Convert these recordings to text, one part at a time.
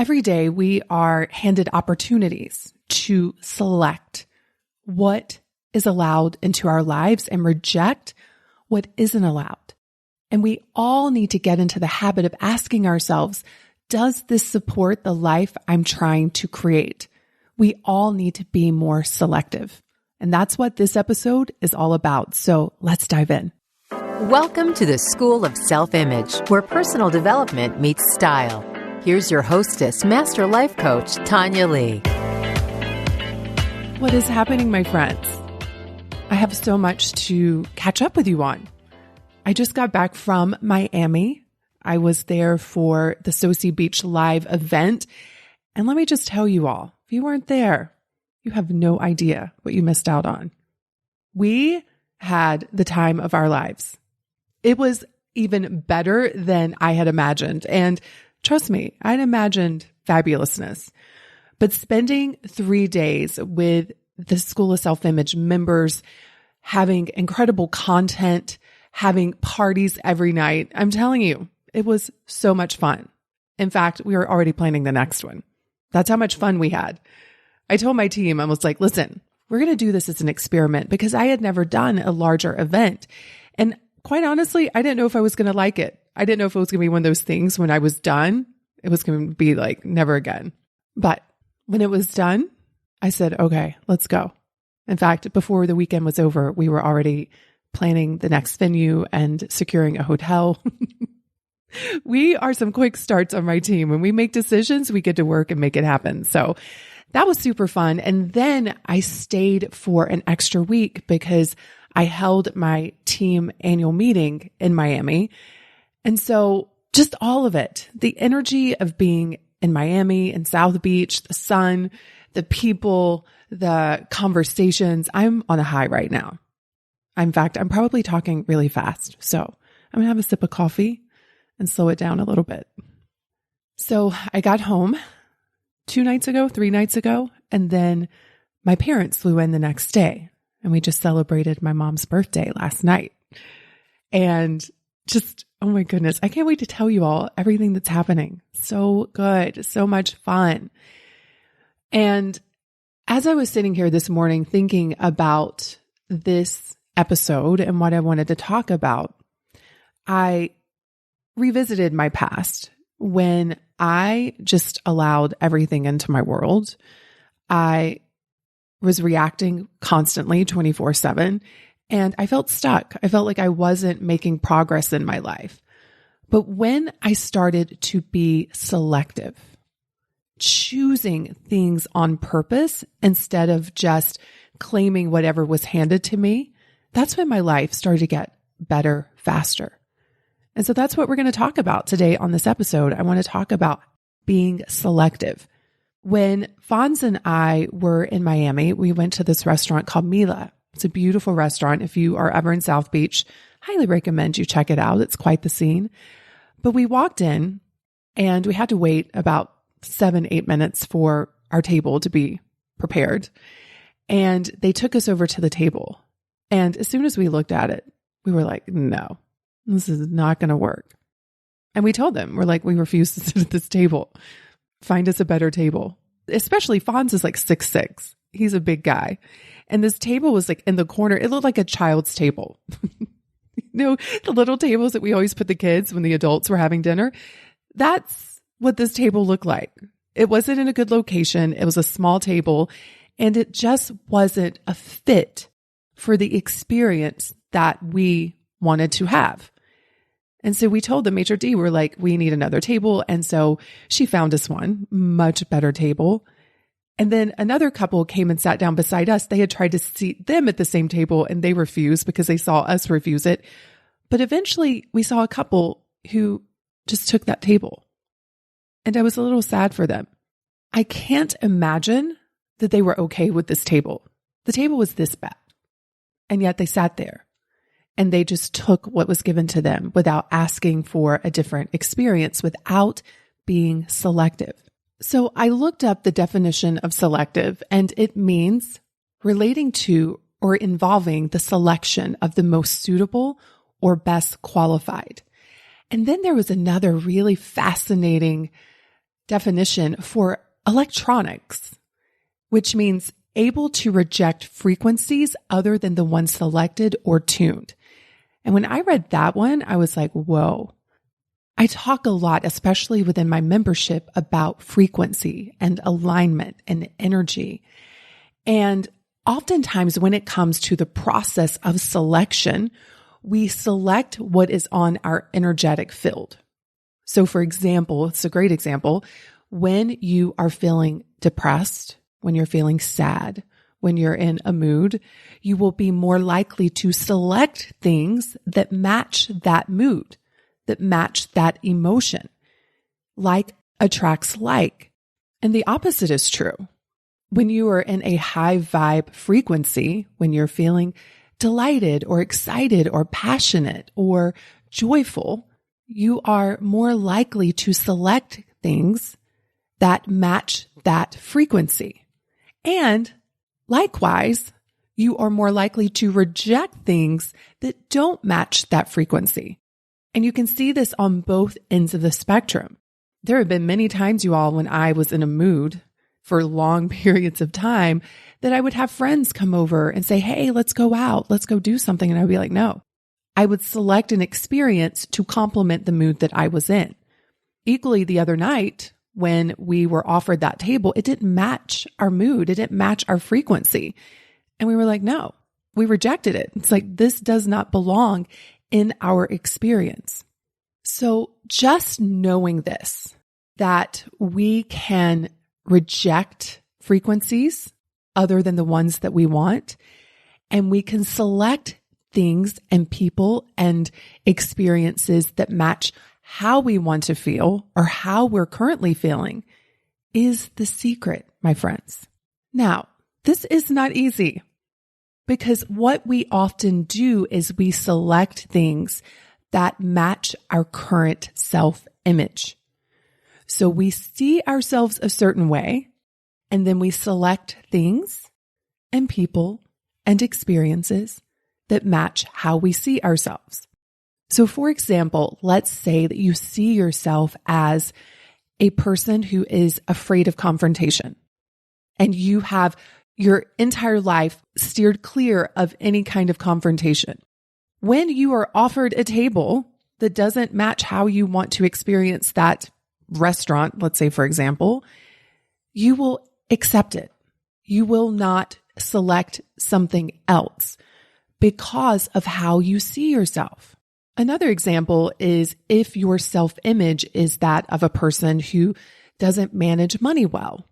Every day we are handed opportunities to select what is allowed into our lives and reject what isn't allowed. And we all need to get into the habit of asking ourselves, does this support the life I'm trying to create? We all need to be more selective. And that's what this episode is all about. So let's dive in. Welcome to the School of Self-Image, where personal development meets style. Here's your hostess, Master Life Coach, Tanya Lee. What is happening, my friends? I have so much to catch up with you on. I just got back from Miami. I was there for the Sosi Beach Live event. And let me just tell you all, if you weren't there, you have no idea what you missed out on. We had the time of our lives. It was even better than I had imagined. And trust me, I'd imagined fabulousness. But spending 3 days with the School of Self-Image members, having incredible content, having parties every night, I'm telling you, it was so much fun. In fact, we were already planning the next one. That's how much fun we had. I told my team, I was like, listen, we're going to do this as an experiment because I had never done a larger event. And quite honestly, I didn't know if I was going to like it. I didn't know if it was going to be one of those things when I was done, it was going to be like never again. But when it was done, I said, okay, let's go. In fact, before the weekend was over, we were already planning the next venue and securing a hotel. We are some quick starts on my team. When we make decisions, we get to work and make it happen. So that was super fun. And then I stayed for an extra week because I held my team annual meeting in Miami. And so just all of it, the energy of being in Miami and South Beach, the sun, the people, the conversations, I'm on a high right now. In fact, I'm probably talking really fast. So I'm going to have a sip of coffee and slow it down a little bit. So I got home 3 nights ago, and then my parents flew in the next day, and we just celebrated my mom's birthday last night. And just, oh my goodness, I can't wait to tell you all everything that's happening. So good, so much fun. And as I was sitting here this morning thinking about this episode and what I wanted to talk about, I revisited my past when I just allowed everything into my world. I was reacting constantly 24/7, and I felt stuck. I felt like I wasn't making progress in my life. But when I started to be selective, choosing things on purpose instead of just claiming whatever was handed to me, that's when my life started to get better faster. And so that's what we're going to talk about today on this episode. I want to talk about being selective. When Fonz and I were in Miami, we went to this restaurant called Mila. It's a beautiful restaurant. If you are ever in South Beach, highly recommend you check it out. It's quite the scene. But we walked in and we had to wait about 7-8 minutes for our table to be prepared. And they took us over to the table. And as soon as we looked at it, we were like, no, this is not going to work. And we told them, we're like, we refuse to sit at this table. Find us a better table. Especially Fonz is like 6'6". He's a big guy. And this table was like in the corner. It looked like a child's table. The little tables that we always put the kids when the adults were having dinner. That's what this table looked like. It wasn't in a good location. It was a small table, and it just wasn't a fit for the experience that we wanted to have. And so we told the maitre d', we're like, we need another table. And so she found us one much better table. And then another couple came and sat down beside us. They had tried to seat them at the same table and they refused because they saw us refuse it. But eventually we saw a couple who just took that table. And I was a little sad for them. I can't imagine that they were okay with this table. The table was this bad. And yet they sat there and they just took what was given to them without asking for a different experience, without being selective. So I looked up the definition of selective, and it means relating to or involving the selection of the most suitable or best qualified. And then there was another really fascinating definition for electronics, which means able to reject frequencies other than the ones selected or tuned. And when I read that one, I was like, whoa. I talk a lot, especially within my membership, about frequency and alignment and energy. And oftentimes when it comes to the process of selection, we select what is on our energetic field. So for example, it's a great example, when you are feeling depressed, when you're feeling sad, when you're in a mood, you will be more likely to select things that match that mood, that match that emotion. Like attracts like. And the opposite is true. When you are in a high vibe frequency, when you're feeling delighted or excited or passionate or joyful, you are more likely to select things that match that frequency. And likewise, you are more likely to reject things that don't match that frequency. And you can see this on both ends of the spectrum. There have been many times, you all, when I was in a mood for long periods of time that I would have friends come over and say, hey, let's go out, let's go do something. And I'd be like, no. I would select an experience to complement the mood that I was in. Equally, the other night, when we were offered that table, it didn't match our mood. It didn't match our frequency. And we were like, no, we rejected it. It's like, this does not belong in our experience. So just knowing this, that we can reject frequencies other than the ones that we want, and we can select things and people and experiences that match how we want to feel or how we're currently feeling is the secret, my friends. Now, this is not easy because what we often do is we select things that match our current self-image. So we see ourselves a certain way, and then we select things and people and experiences that match how we see ourselves. So for example, let's say that you see yourself as a person who is afraid of confrontation, and you have your entire life steered clear of any kind of confrontation. When you are offered a table that doesn't match how you want to experience that restaurant, let's say, for example, you will accept it. You will not select something else because of how you see yourself. Another example is if your self-image is that of a person who doesn't manage money well,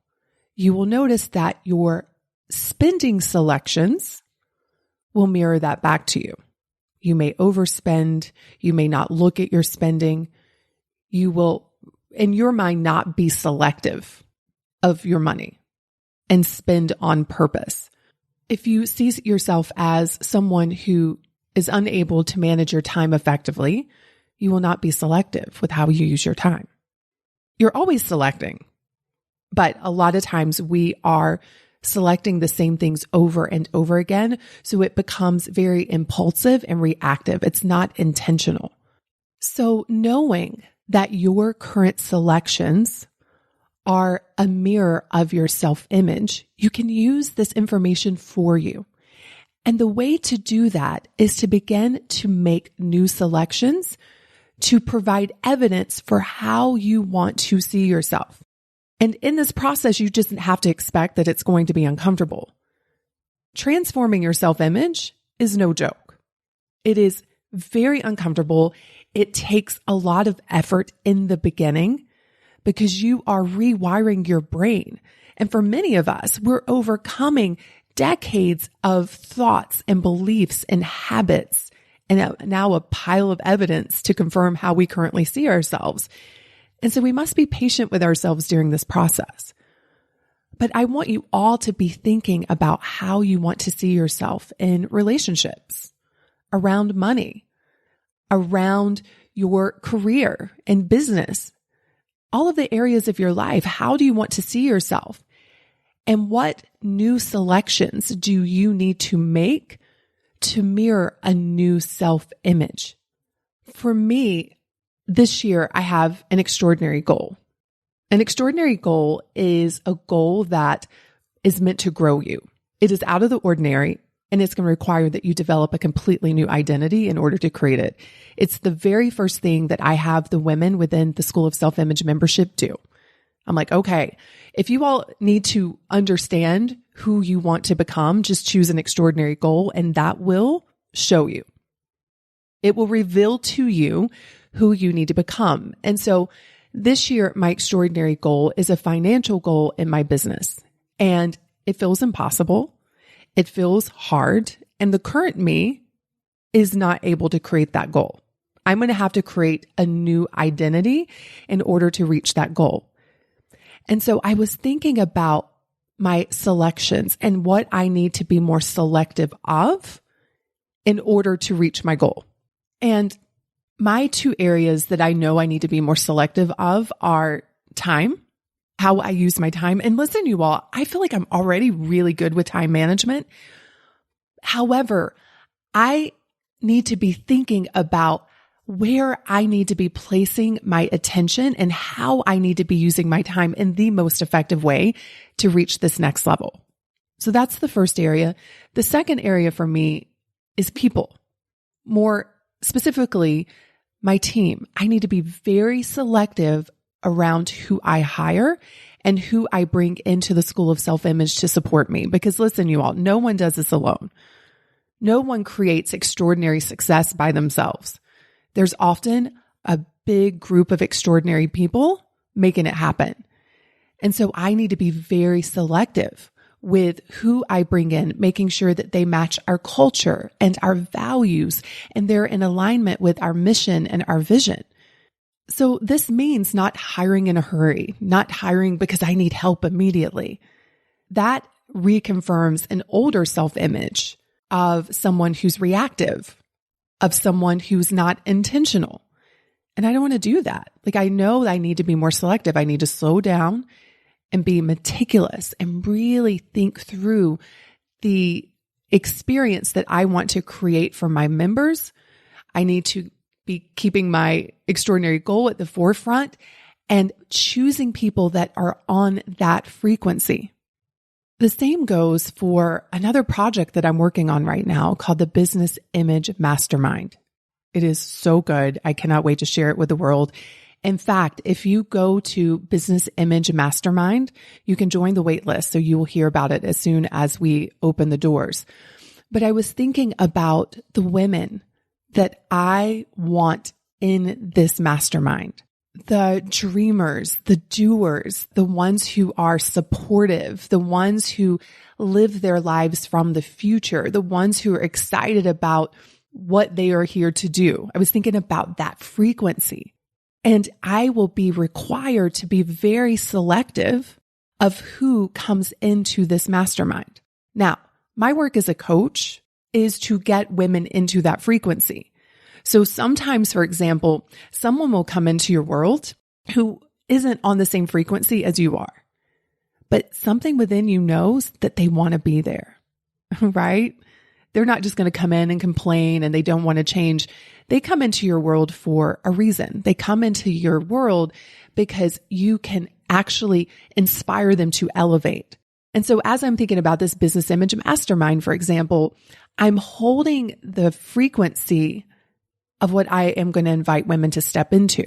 you will notice that your spending selections will mirror that back to you. You may overspend. You may not look at your spending. You will, in your mind, not be selective of your money and spend on purpose. If you see yourself as someone who is unable to manage your time effectively, you will not be selective with how you use your time. You're always selecting, but a lot of times we are selecting the same things over and over again, so it becomes very impulsive and reactive. It's not intentional. So knowing that your current selections are a mirror of your self-image, you can use this information for you. And the way to do that is to begin to make new selections to provide evidence for how you want to see yourself. And in this process, you just have to expect that it's going to be uncomfortable. Transforming your self-image is no joke. It is very uncomfortable. It takes a lot of effort in the beginning because you are rewiring your brain. And for many of us, we're overcoming decades of thoughts and beliefs and habits, and now a pile of evidence to confirm how we currently see ourselves. And so we must be patient with ourselves during this process. But I want you all to be thinking about how you want to see yourself in relationships, around money, around your career and business, all of the areas of your life. How do you want to see yourself? And what new selections do you need to make to mirror a new self-image? For me, this year, I have an extraordinary goal. An extraordinary goal is a goal that is meant to grow you. It is out of the ordinary, and it's going to require that you develop a completely new identity in order to create it. It's the very first thing that I have the women within the School of Self-Image membership do. I'm like, okay, if you all need to understand who you want to become, just choose an extraordinary goal, and that will show you. It will reveal to you who you need to become. And so this year, my extraordinary goal is a financial goal in my business. And it feels impossible. It feels hard. And the current me is not able to create that goal. I'm going to have to create a new identity in order to reach that goal. And so I was thinking about my selections and what I need to be more selective of in order to reach my goal. And my two areas that I know I need to be more selective of are time, how I use my time. And listen, you all, I feel like I'm already really good with time management. However, I need to be thinking about where I need to be placing my attention and how I need to be using my time in the most effective way to reach this next level. So that's the first area. The second area for me is people. More specifically, my team. I need to be very selective around who I hire and who I bring into the School of Self-Image to support me. Because listen, you all, no one does this alone. No one creates extraordinary success by themselves. There's often a big group of extraordinary people making it happen. And so I need to be very selective with who I bring in, making sure that they match our culture and our values, and they're in alignment with our mission and our vision. So this means not hiring in a hurry, not hiring because I need help immediately. That reconfirms an older self-image of someone who's reactive, of someone who's not intentional. And I don't want to do that. Like, I know I need to be more selective. I need to slow down and be meticulous and really think through the experience that I want to create for my members. I need to be keeping my extraordinary goal at the forefront and choosing people that are on that frequency. The same goes for another project that I'm working on right now called the Business Image Mastermind. It is so good. I cannot wait to share it with the world. In fact, if you go to Business Image Mastermind, you can join the wait list, so you will hear about it as soon as we open the doors. But I was thinking about the women that I want in this mastermind. The dreamers, the doers, the ones who are supportive, the ones who live their lives from the future, the ones who are excited about what they are here to do. I was thinking about that frequency. And I will be required to be very selective of who comes into this mastermind. Now, my work as a coach is to get women into that frequency. So sometimes, for example, someone will come into your world who isn't on the same frequency as you are, but something within you knows that they want to be there, right? They're not just going to come in and complain and they don't want to change. They come into your world for a reason. They come into your world because you can actually inspire them to elevate. And so as I'm thinking about this Business Image Mastermind, for example, I'm holding the frequency of what I am going to invite women to step into.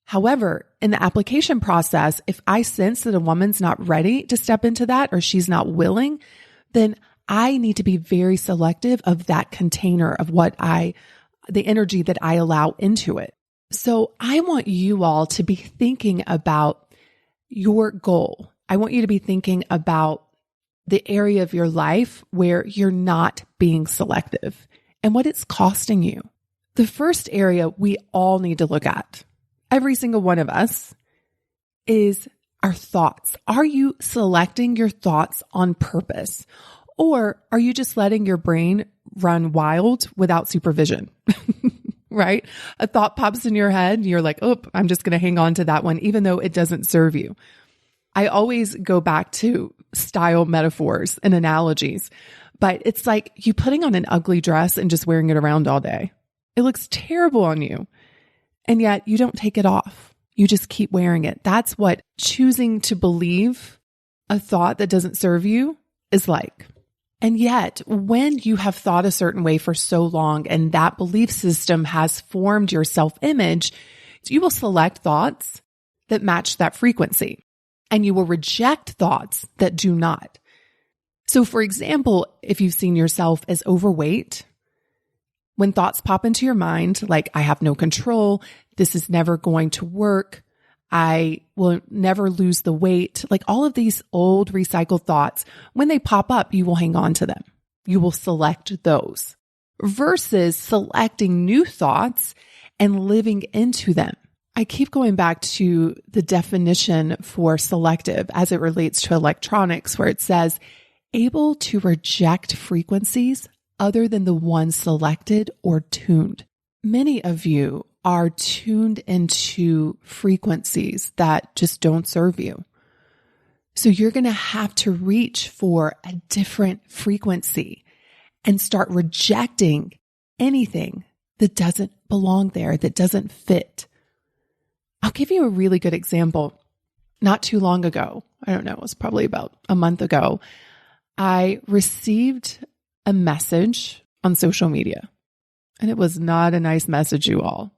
However, in the application process, if I sense that a woman's not ready to step into that or she's not willing, then I need to be very selective of that container of the energy that I allow into it. So I want you all to be thinking about your goal. I want you to be thinking about the area of your life where you're not being selective and what it's costing you. The first area we all need to look at, every single one of us, is our thoughts. Are you selecting your thoughts on purpose? Or are you just letting your brain run wild without supervision? Right? A thought pops in your head and you're like, oh, I'm just going to hang on to that one, even though it doesn't serve you. I always go back to style metaphors and analogies, but it's like you putting on an ugly dress and just wearing it around all day. It looks terrible on you, and yet you don't take it off. You just keep wearing it. That's what choosing to believe a thought that doesn't serve you is like. And yet, when you have thought a certain way for so long and that belief system has formed your self-image, you will select thoughts that match that frequency, and you will reject thoughts that do not. So for example, if you've seen yourself as overweight, when thoughts pop into your mind, like, I have no control, this is never going to work, I will never lose the weight, like all of these old recycled thoughts, when they pop up, you will hang on to them. You will select those versus selecting new thoughts and living into them. I keep going back to the definition for selective as it relates to electronics, where it says, able to reject frequencies other than the ones selected or tuned. Many of you are tuned into frequencies that just don't serve you. So you're going to have to reach for a different frequency and start rejecting anything that doesn't belong there, that doesn't fit. I'll give you a really good example. Not too long ago, I don't know, it was probably about a month ago, I received a message on social media, and it was not a nice message, you all.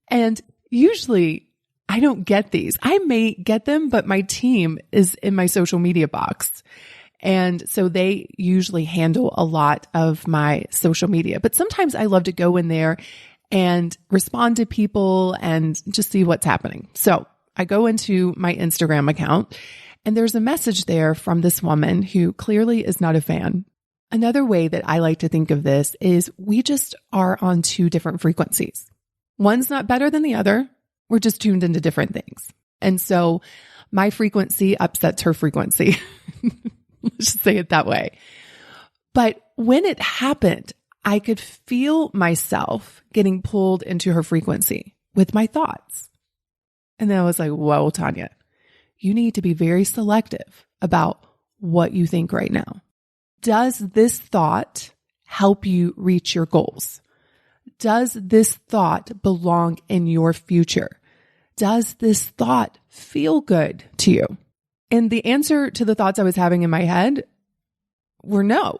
And usually I don't get these. I may get them, but my team is in my social media box. And so they usually handle a lot of my social media. But sometimes I love to go in there and respond to people and just see what's happening. So I go into my Instagram account, and there's a message there from this woman who clearly is not a fan. Another way that I like to think of this is we just are on two different frequencies. One's not better than the other. We're just tuned into different things. And so my frequency upsets her frequency. Let's just say it that way. But when it happened, I could feel myself getting pulled into her frequency with my thoughts. And then I was like, whoa, Tanya, you need to be very selective about what you think right now. Does this thought help you reach your goals? Does this thought belong in your future? Does this thought feel good to you? And the answer to the thoughts I was having in my head were no.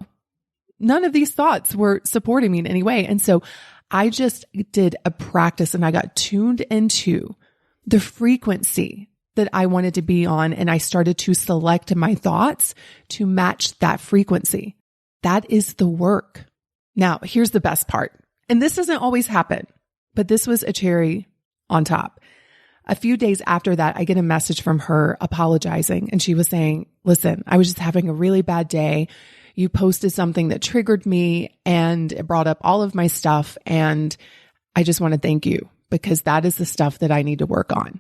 None of these thoughts were supporting me in any way. And so I just did a practice, and I got tuned into the frequency that I wanted to be on, and I started to select my thoughts to match that frequency. That is the work. Now, here's the best part. And this doesn't always happen, but this was a cherry on top. A few days after that, I get a message from her apologizing, and she was saying, listen, I was just having a really bad day. You posted something that triggered me, and it brought up all of my stuff, and I just want to thank you, because that is the stuff that I need to work on.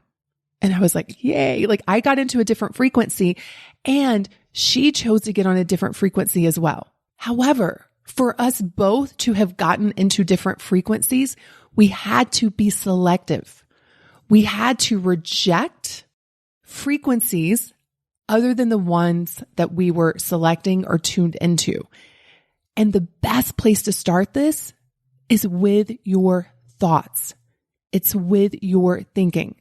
And I was like, yay, like I got into a different frequency, and she chose to get on a different frequency as well. However, for us both to have gotten into different frequencies, we had to be selective. We had to reject frequencies other than the ones that we were selecting or tuned into. And the best place to start this is with your thoughts. It's with your thinking.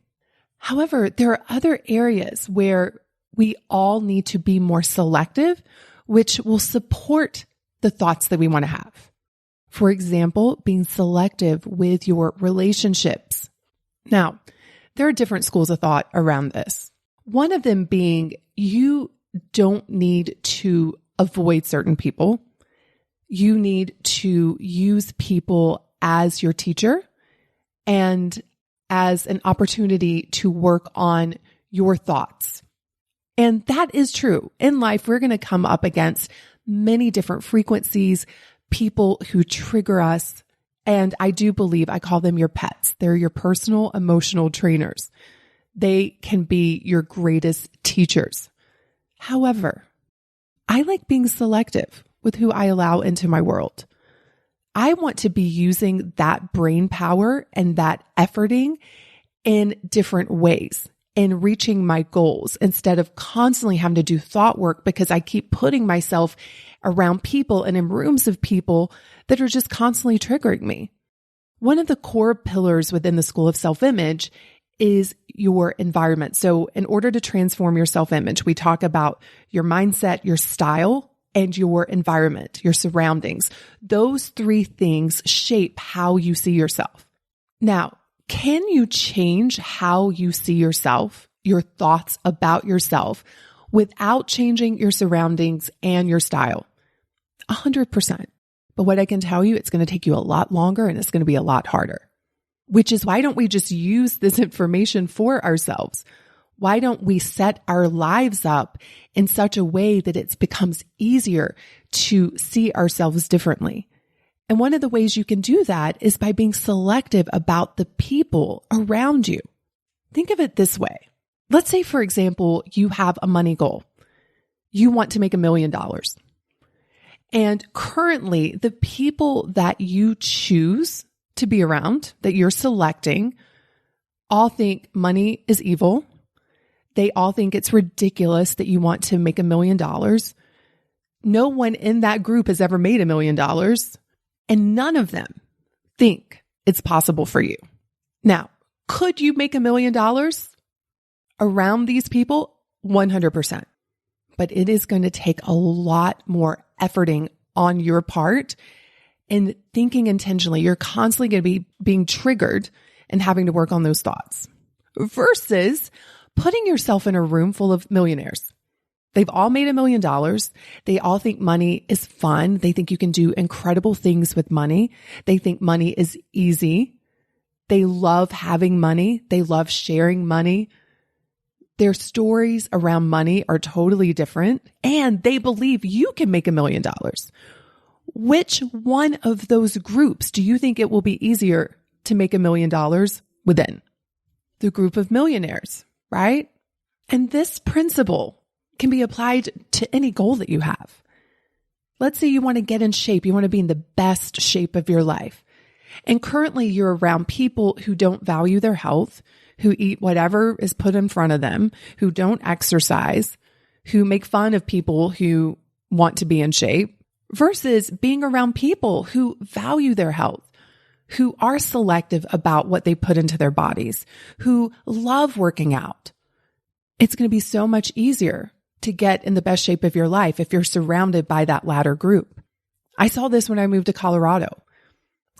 However, there are other areas where we all need to be more selective, which will support the thoughts that we want to have. For example, being selective with your relationships. Now, there are different schools of thought around this. One of them being you don't need to avoid certain people. You need to use people as your teacher and as an opportunity to work on your thoughts. And that is true. In life, we're going to come up against many different frequencies, people who trigger us. And I do believe I call them your pets. They're your personal emotional trainers. They can be your greatest teachers. However, I like being selective with who I allow into my world. I want to be using that brain power and that efforting in different ways in reaching my goals instead of constantly having to do thought work because I keep putting myself around people and in rooms of people that are just constantly triggering me. One of the core pillars within the School of Self-Image is your environment. So in order to transform your self-image, we talk about your mindset, your style, and your environment, your surroundings. Those three things shape how you see yourself. Now, can you change how you see yourself, your thoughts about yourself, without changing your surroundings and your style? 100%. But what I can tell you, it's going to take you a lot longer and it's going to be a lot harder. Which is why don't we just use this information for ourselves? Why don't we set our lives up in such a way that it becomes easier to see ourselves differently? And one of the ways you can do that is by being selective about the people around you. Think of it this way. Let's say, for example, you have a money goal. You want to make $1 million. And currently, the people that you choose to be around, that you're selecting, all think money is evil. They all think it's ridiculous that you want to make $1 million. No one in that group has ever made $1 million, and none of them think it's possible for you. Now, could you make $1 million around these people? 100%. But it is going to take a lot more efforting on your part and thinking intentionally. You're constantly going to be being triggered and having to work on those thoughts versus putting yourself in a room full of millionaires. They've all made $1 million. They all think money is fun. They think you can do incredible things with money. They think money is easy. They love having money. They love sharing money. Their stories around money are totally different, and they believe you can make $1 million. Which one of those groups do you think it will be easier to make $1 million within? The group of millionaires, right? And this principle can be applied to any goal that you have. Let's say you want to get in shape. You want to be in the best shape of your life. And currently you're around people who don't value their health, who eat whatever is put in front of them, who don't exercise, who make fun of people who want to be in shape, versus being around people who value their health, who are selective about what they put into their bodies, who love working out. It's going to be so much easier to get in the best shape of your life if you're surrounded by that latter group. I saw this when I moved to Colorado.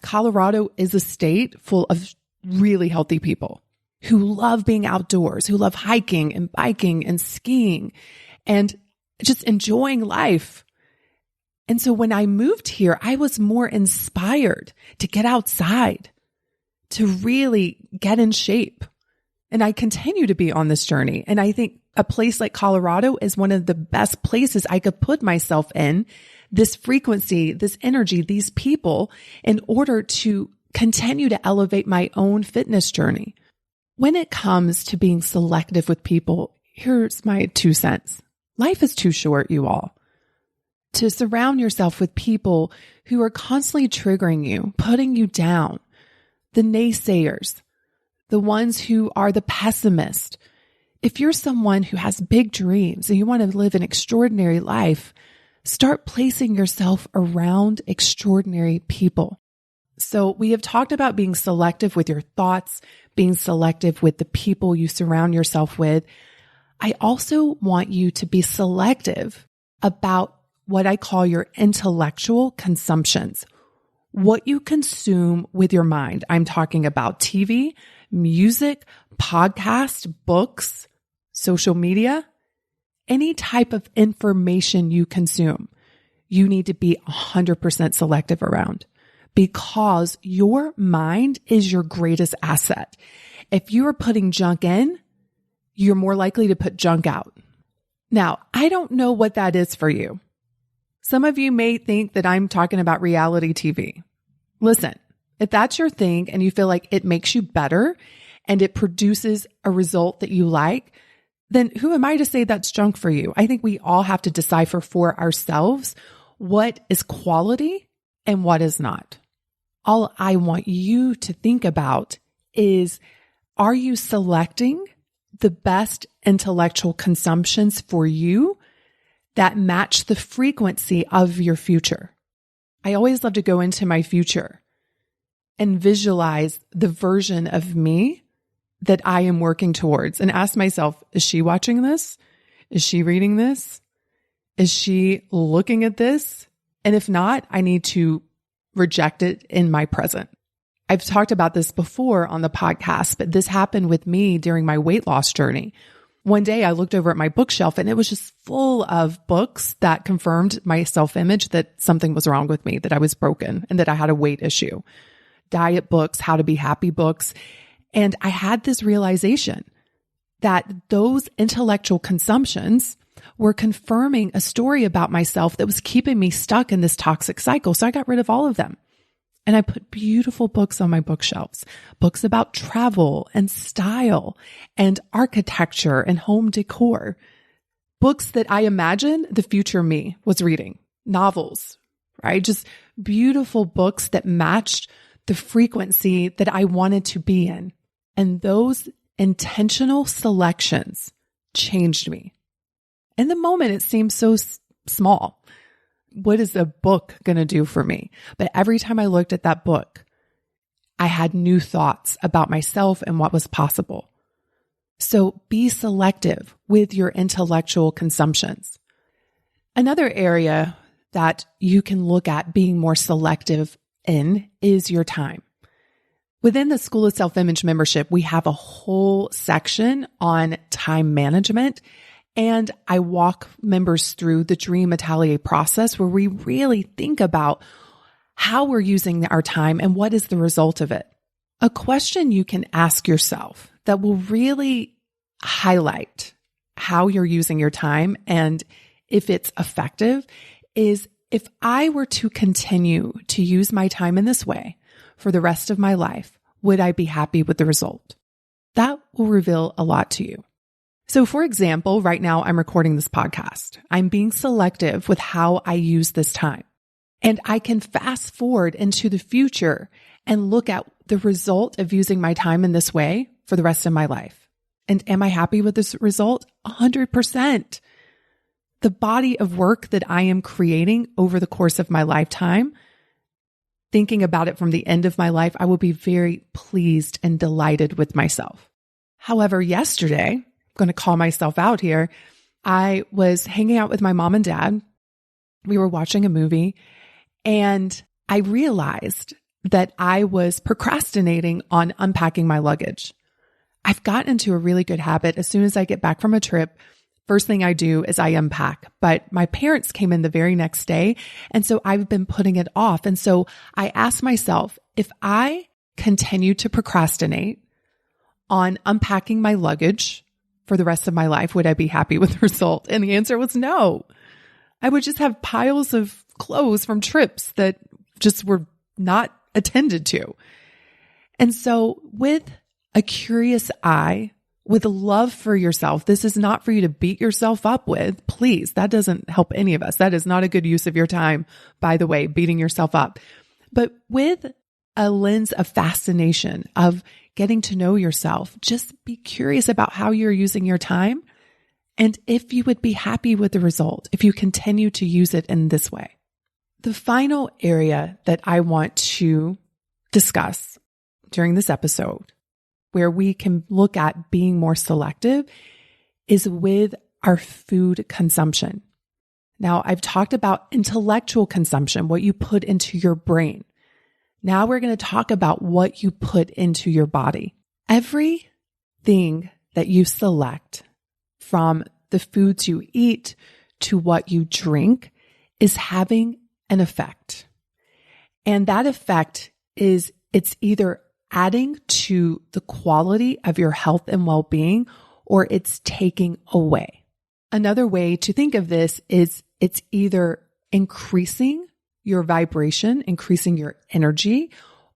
Colorado is a state full of really healthy people who love being outdoors, who love hiking and biking and skiing and just enjoying life. And so when I moved here, I was more inspired to get outside, to really get in shape. And I continue to be on this journey. And I think a place like Colorado is one of the best places I could put myself in, this frequency, this energy, these people, in order to continue to elevate my own fitness journey. When it comes to being selective with people, here's my 2 cents. Life is too short, you all, to surround yourself with people who are constantly triggering you, putting you down, the naysayers, the ones who are the pessimists. If you're someone who has big dreams and you want to live an extraordinary life, start placing yourself around extraordinary people. So we have talked about being selective with your thoughts, being selective with the people you surround yourself with. I also want you to be selective about what I call your intellectual consumptions, what you consume with your mind. I'm talking about TV, music, podcasts, books, social media, any type of information you consume. You need to be 100% selective around, because your mind is your greatest asset. If you are putting junk in, you're more likely to put junk out. Now, I don't know what that is for you. Some of you may think that I'm talking about reality TV. Listen, if that's your thing and you feel like it makes you better and it produces a result that you like, then who am I to say that's junk for you? I think we all have to decipher for ourselves what is quality and what is not. All I want you to think about is, are you selecting the best intellectual consumptions for you that match the frequency of your future? I always love to go into my future and visualize the version of me that I am working towards and ask myself, is she watching this? Is she reading this? Is she looking at this? And if not, I need to reject it in my present. I've talked about this before on the podcast, but this happened with me during my weight loss journey. One day I looked over at my bookshelf and it was just full of books that confirmed my self-image that something was wrong with me, that I was broken and that I had a weight issue. Diet books, how to be happy books. And I had this realization that those intellectual consumptions were confirming a story about myself that was keeping me stuck in this toxic cycle. So I got rid of all of them. And I put beautiful books on my bookshelves, books about travel and style and architecture and home decor, books that I imagine the future me was reading, novels, right? Just beautiful books that matched the frequency that I wanted to be in. And those intentional selections changed me. In the moment, it seemed so small. What is a book going to do for me? But every time I looked at that book, I had new thoughts about myself and what was possible. So be selective with your intellectual consumptions. Another area that you can look at being more selective in is your time. Within the School of Self-Image membership, we have a whole section on time management. And I walk members through the Dream Atelier process where we really think about how we're using our time and what is the result of it. A question you can ask yourself that will really highlight how you're using your time and if it's effective is, if I were to continue to use my time in this way for the rest of my life, would I be happy with the result? That will reveal a lot to you. So for example, right now I'm recording this podcast. I'm being selective with how I use this time. And I can fast forward into the future and look at the result of using my time in this way for the rest of my life. And am I happy with this result? 100%. The body of work that I am creating over the course of my lifetime, thinking about it from the end of my life, I will be very pleased and delighted with myself. However, yesterday, I'm going to call myself out here, I was hanging out with my mom and dad. We were watching a movie and I realized that I was procrastinating on unpacking my luggage. I've gotten into a really good habit. As soon as I get back from a trip, first thing I do is I unpack. But my parents came in the very next day. And so I've been putting it off. And so I asked myself, if I continue to procrastinate on unpacking my luggage for the rest of my life, would I be happy with the result? And the answer was no. I would just have piles of clothes from trips that just were not attended to. And so with a curious eye, with love for yourself, this is not for you to beat yourself up with. Please, that doesn't help any of us. That is not a good use of your time, by the way, beating yourself up. But with a lens of fascination, of getting to know yourself, just be curious about how you're using your time and if you would be happy with the result, if you continue to use it in this way. The final area that I want to discuss during this episode, where we can look at being more selective, is with our food consumption. Now, I've talked about intellectual consumption, what you put into your brain. Now we're going to talk about what you put into your body. Everything that you select, from the foods you eat to what you drink, is having an effect. And that effect is, it's either adding to the quality of your health and well-being, or it's taking away. Another way to think of this is it's either increasing your vibration, increasing your energy,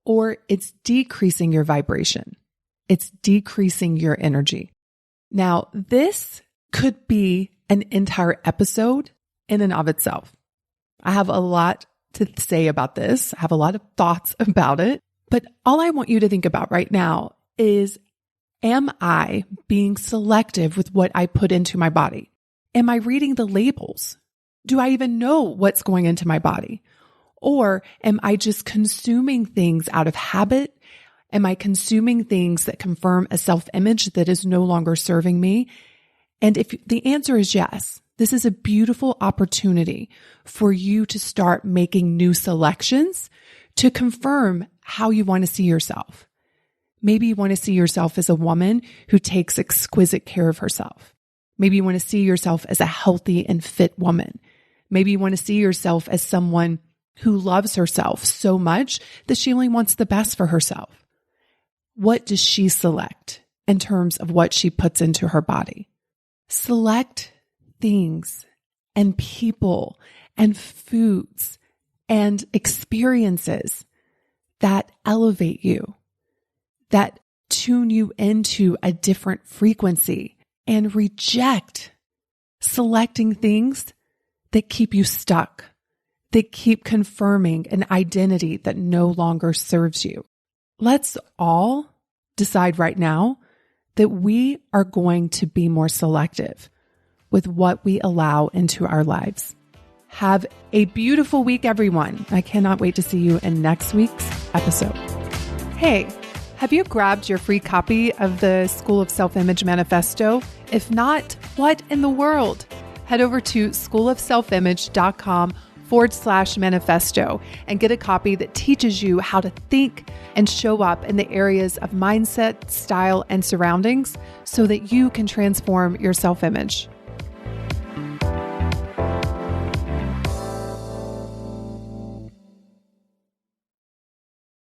or it's decreasing your vibration. It's decreasing your energy. Now, this could be an entire episode in and of itself. I have a lot to say about this. I have a lot of thoughts about it. But all I want you to think about right now is, am I being selective with what I put into my body? Am I reading the labels? Do I even know what's going into my body? Or am I just consuming things out of habit Am I consuming things that confirm a self-image that is no longer serving me? And if the answer is yes, this is a beautiful opportunity for you to start making new selections to confirm how you want to see yourself. Maybe you want to see yourself as a woman who takes exquisite care of herself. Maybe you want to see yourself as a healthy and fit woman. Maybe you want to see yourself as someone who loves herself so much that she only wants the best for herself. What does she select in terms of what she puts into her body? Select things and people and foods and experiences that elevate you, that tune you into a different frequency, and reject selecting things that keep you stuck, that keep confirming an identity that no longer serves you. Let's all decide right now that we are going to be more selective with what we allow into our lives. Have a beautiful week, everyone. I cannot wait to see you in next week's episode. Hey, have you grabbed your free copy of the School of Self-Image Manifesto? If not, what in the world? Head over to schoolofselfimage.com/manifesto and get a copy that teaches you how to think and show up in the areas of mindset, style, and surroundings so that you can transform your self-image.